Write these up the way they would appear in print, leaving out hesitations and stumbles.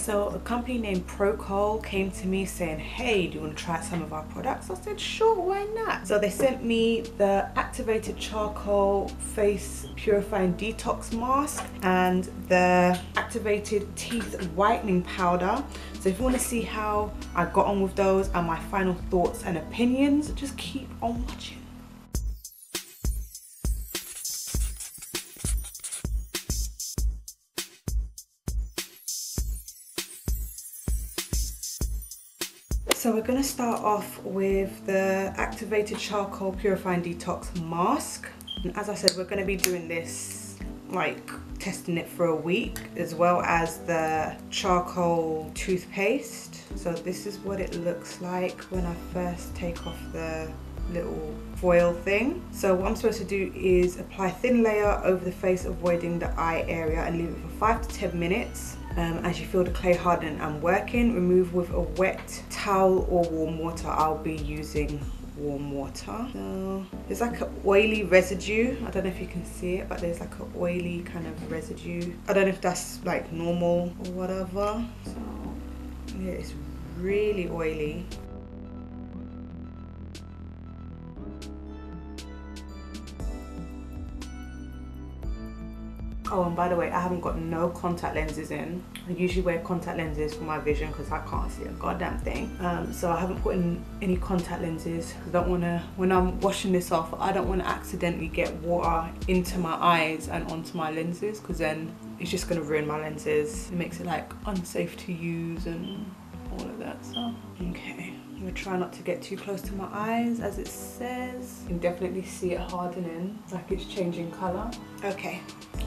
So a company named Procoal came to me saying, hey, do you want to try some of our products? I said, sure, why not? So they sent me the activated charcoal face purifying detox mask and the activated teeth whitening powder. So if you want to see how I got on with those and my final thoughts and opinions, just keep on watching. So we're going to start off with the activated charcoal purifying detox mask. And as I said, we're going to be doing this, like testing it for a week, as well as the charcoal toothpaste. So this is what it looks like when I first take off the little foil thing. So what I'm supposed to do is apply a thin layer over the face, avoiding the eye area, and leave it for 5 to 10 minutes. As you feel the clay harden and working, remove with a wet towel or warm water. I'll be using warm water. So there's like an oily residue. I don't know if you can see it, but there's like an oily kind of residue. I don't know if that's like normal or whatever. So yeah, it's really oily. Oh, and by the way, I haven't got no contact lenses in. I usually wear contact lenses for my vision because I can't see a goddamn thing. So I haven't put in any contact lenses. I don't want to, when I'm washing this off, I don't want to accidentally get water into my eyes and onto my lenses, because then it's just going to ruin my lenses. It makes it like unsafe to use and all of that stuff. Okay. I'm gonna try not to get too close to my eyes, as it says. You can definitely see it hardening, like it's changing color. Okay,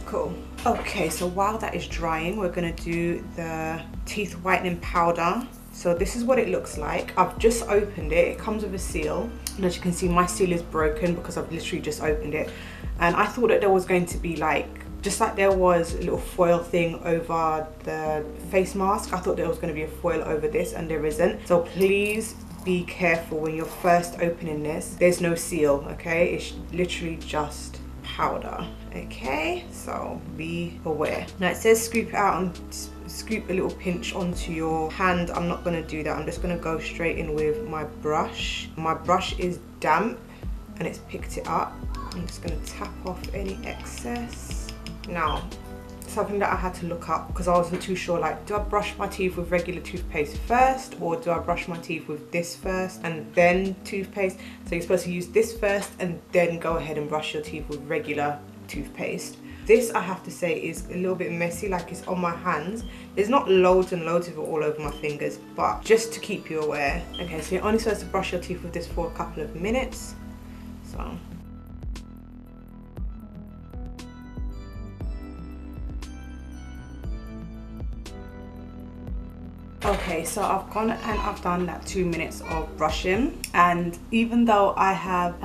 cool. Okay, so while that is drying, we're gonna do the teeth whitening powder. So this is what it looks like. I've just opened it. It comes with a seal. And as you can see, my seal is broken because I've literally just opened it. And I thought that there was going to be like, just like there was a little foil thing over the face mask, I thought there was going to be a foil over this, and there isn't. So please be careful when you're first opening this. There's no seal, okay? It's literally just powder, okay? So be aware. Now it says scoop it out and scoop a little pinch onto your hand. I'm not going to do that. I'm just going to go straight in with my brush. My brush is damp and it's picked it up. I'm just going to tap off any excess. Now, something that I had to look up because I wasn't too sure, like, do I brush my teeth with regular toothpaste first, or do I brush my teeth with this first and then toothpaste? So you're supposed to use this first and then go ahead and brush your teeth with regular toothpaste. This, I have to say, is a little bit messy, like it's on my hands. There's not loads and loads of it all over my fingers, but just to keep you aware. Okay, so you're only supposed to brush your teeth with this for a couple of minutes. So okay, so I've gone and I've done that 2 minutes of brushing, and even though I have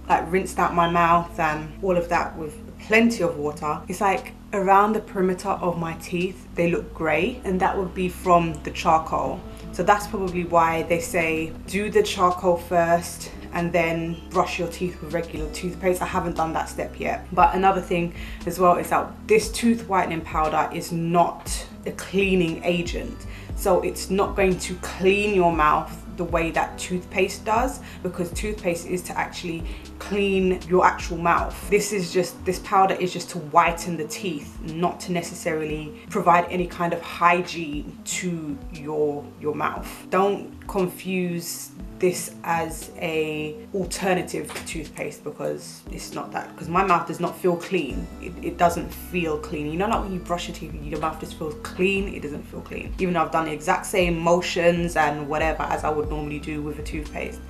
like rinsed out my mouth and all of that with plenty of water, it's like around the perimeter of my teeth they look grey, and that would be from the charcoal. So that's probably why they say do the charcoal first and then brush your teeth with regular toothpaste. I haven't done that step yet. But another thing as well is that this tooth whitening powder is not a cleaning agent. So it's not going to clean your mouth the way that toothpaste does, because toothpaste is to actually clean your actual mouth. This powder is just to whiten the teeth, not to necessarily provide any kind of hygiene to your mouth. Don't confuse this as a alternative to toothpaste, because it's not that. Because my mouth does not feel clean. It doesn't feel clean. You know, like when you brush your teeth, your mouth just feels clean. It doesn't feel clean. Even though I've done the exact same motions and whatever as I would normally do with a toothpaste.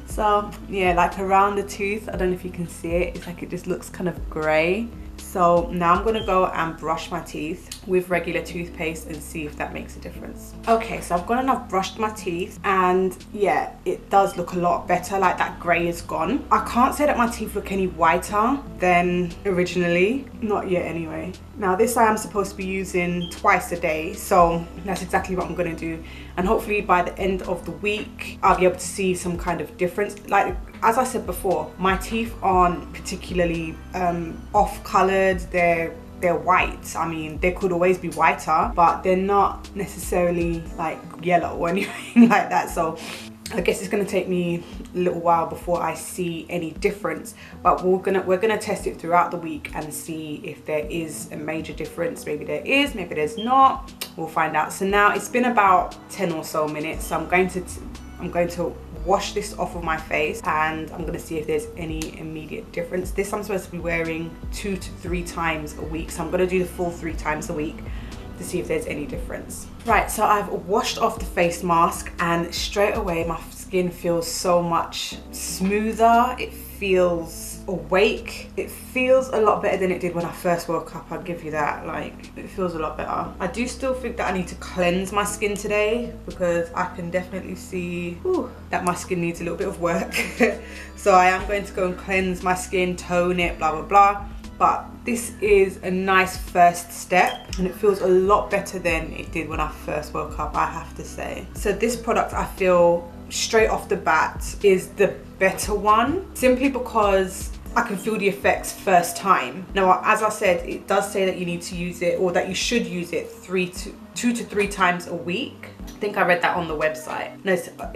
So yeah, like around the tooth, I don't know if you can see it, it's like it just looks kind of grey. So now I'm gonna go and brush my teeth with regular toothpaste and see if that makes a difference. Okay, so I've gone and I've brushed my teeth, and yeah, it does look a lot better. Like that grey is gone. I can't say that my teeth look any whiter than originally, not yet anyway. Now this I am supposed to be using twice a day, so that's exactly what I'm gonna do. And hopefully by the end of the week, I'll be able to see some kind of difference. Like, as I said before, my teeth aren't particularly off-colored. They're they're white. I mean, they could always be whiter, but they're not necessarily like yellow or anything like that. So I guess it's gonna take me a little while before I see any difference, but we're gonna test it throughout the week and see if there is a major difference. Maybe there is, maybe there's not. We'll find out. So now it's been about 10 or so minutes. So I'm going to wash this off of my face, and I'm gonna see if there's any immediate difference. This I'm supposed to be wearing 2 to 3 times a week, so I'm gonna do the full 3 times a week to see if there's any difference. Right, so I've washed off the face mask, and straight away my skin feels so much smoother. It feels awake. It feels a lot better than it did when I first woke up. I'll give you that. Like, it feels a lot better. I do still think that I need to cleanse my skin today, because I can definitely see that my skin needs a little bit of work. So I am going to go and cleanse my skin, tone it, blah blah blah. But this is a nice first step, and it feels a lot better than it did when I first woke up, I have to say. So this product, I feel straight off the bat, is the better one, simply because I can feel the effects first time. Now, as I said, it does say that you need to use it, or that you should use it 2 to 3 times a week. I think I read that on the website.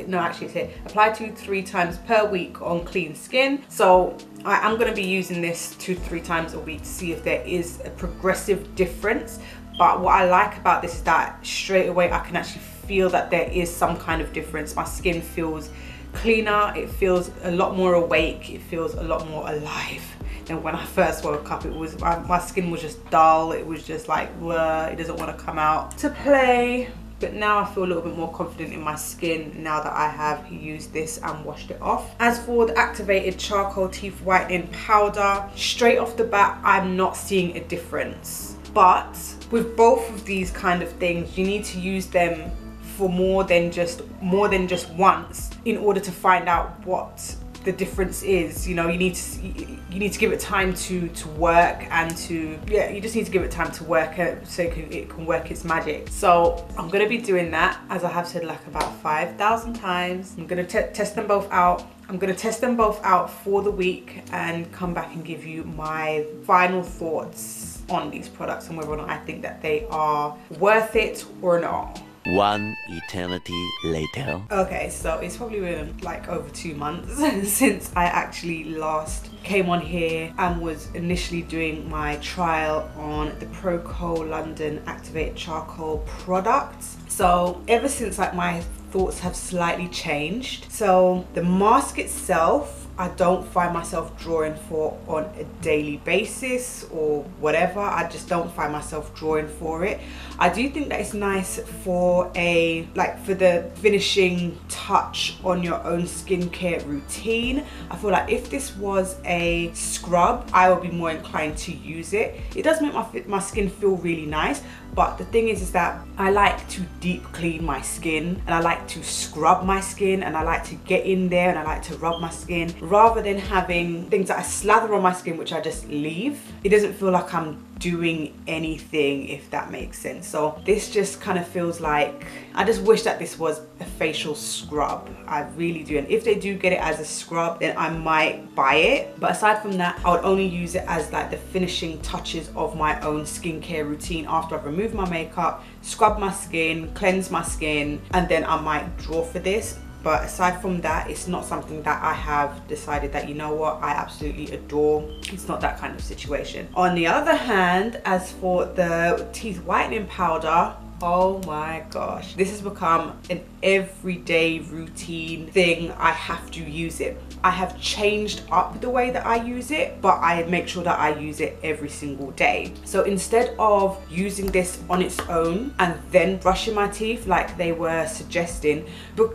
No, actually it's here. Apply 2 to 3 times per week on clean skin. So I'm gonna be using this 2 to 3 times a week to see if there is a progressive difference. But what I like about this is that straight away I can actually feel that there is some kind of difference. My skin feels cleaner, it feels a lot more awake, it feels a lot more alive than when I first woke up. It was, my skin was just dull, it was just like, it doesn't want to come out to play. But now I feel a little bit more confident in my skin now that I have used this and washed it off. As for the activated charcoal teeth whitening powder, straight off the bat, I'm not seeing a difference. But with both of these kind of things, you need to use them for more than just once in order to find out what the difference is. You know, you need to give it time to work, and you just need to give it time to work so it can work its magic. So I'm gonna be doing that, as I have said like about 5,000 times. I'm gonna test them both out. I'm gonna test them both out for the week and come back and give you my final thoughts on these products and whether or not I think that they are worth it or not. One eternity later. Okay, so it's probably been like over 2 months since I actually last came on here and was initially doing my trial on the Procoal London Activated Charcoal products. So ever since, like, my thoughts have slightly changed. So the mask itself, I don't find myself drawing for on a daily basis or whatever. I just don't find myself drawing for it. I do think that it's nice for the finishing touch on your own skincare routine. I feel like if this was a scrub, I would be more inclined to use it. It does make my skin feel really nice, but the thing is that I like to deep clean my skin, and I like to scrub my skin, and I like to get in there and I like to rub my skin, rather than having things that I slather on my skin which I just leave. It doesn't feel like I'm doing anything, if that makes sense. So this just kind of feels like, I just wish that this was a facial scrub. I really do. And if they do get it as a scrub, then I might buy it. But aside from that, I would only use it as like the finishing touches of my own skincare routine after I've removed my makeup, scrub my skin, cleanse my skin, and then I might draw for this. But aside from that, it's not something that I have decided that, you know what, I absolutely adore. It's not that kind of situation. On the other hand, as for the teeth whitening powder, oh my gosh, this has become an everyday routine thing. I have to use it. I have changed up the way that I use it, but I make sure that I use it every single day. So instead of using this on its own and then brushing my teeth like they were suggesting,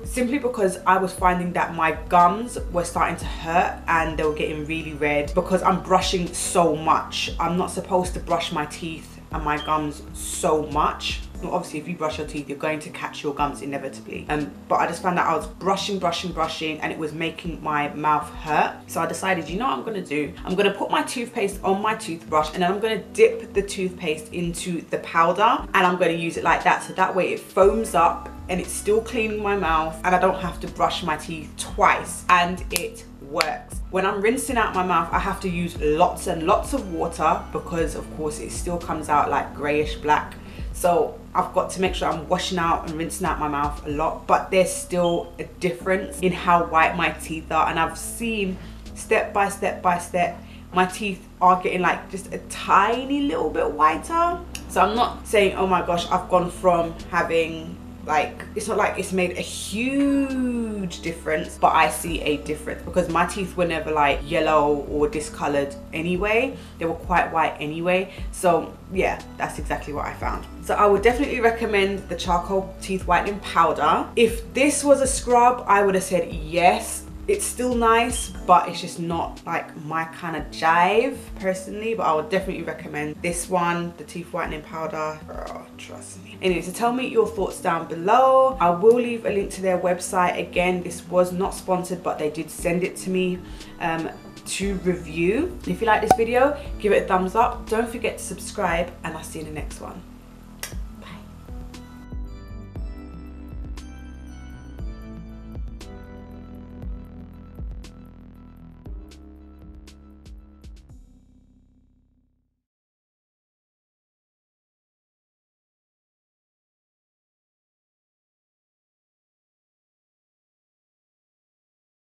simply because I was finding that my gums were starting to hurt and they were getting really red because I'm brushing so much. I'm not supposed to brush my teeth and my gums so much. Well, obviously if you brush your teeth, you're going to catch your gums inevitably. But I just found that I was brushing and it was making my mouth hurt. So I decided, you know what I'm gonna do? I'm gonna put my toothpaste on my toothbrush, and then I'm gonna dip the toothpaste into the powder, and I'm gonna use it like that. So that way it foams up and it's still cleaning my mouth and I don't have to brush my teeth twice. And it works. When I'm rinsing out my mouth, I have to use lots and lots of water because of course it still comes out like grayish black. So I've got to make sure I'm washing out and rinsing out my mouth a lot, but there's still a difference in how white my teeth are. And I've seen step by step by step, my teeth are getting like just a tiny little bit whiter. So I'm not saying, oh my gosh, I've gone from having like, it's not like it's made a huge difference, but I see a difference because my teeth were never like yellow or discolored anyway. They were quite white anyway. So yeah, that's exactly what I found. So I would definitely recommend the charcoal teeth whitening powder. If this was a scrub, I would have said yes. It's still nice, but it's just not like my kind of jive personally, but I would definitely recommend this one, the teeth whitening powder. Girl, trust me. Anyway, so tell me your thoughts down below. I will leave a link to their website. Again, this was not sponsored, but they did send it to me to review. If you like this video, give it a thumbs up. Don't forget to subscribe, and I'll see you in the next one.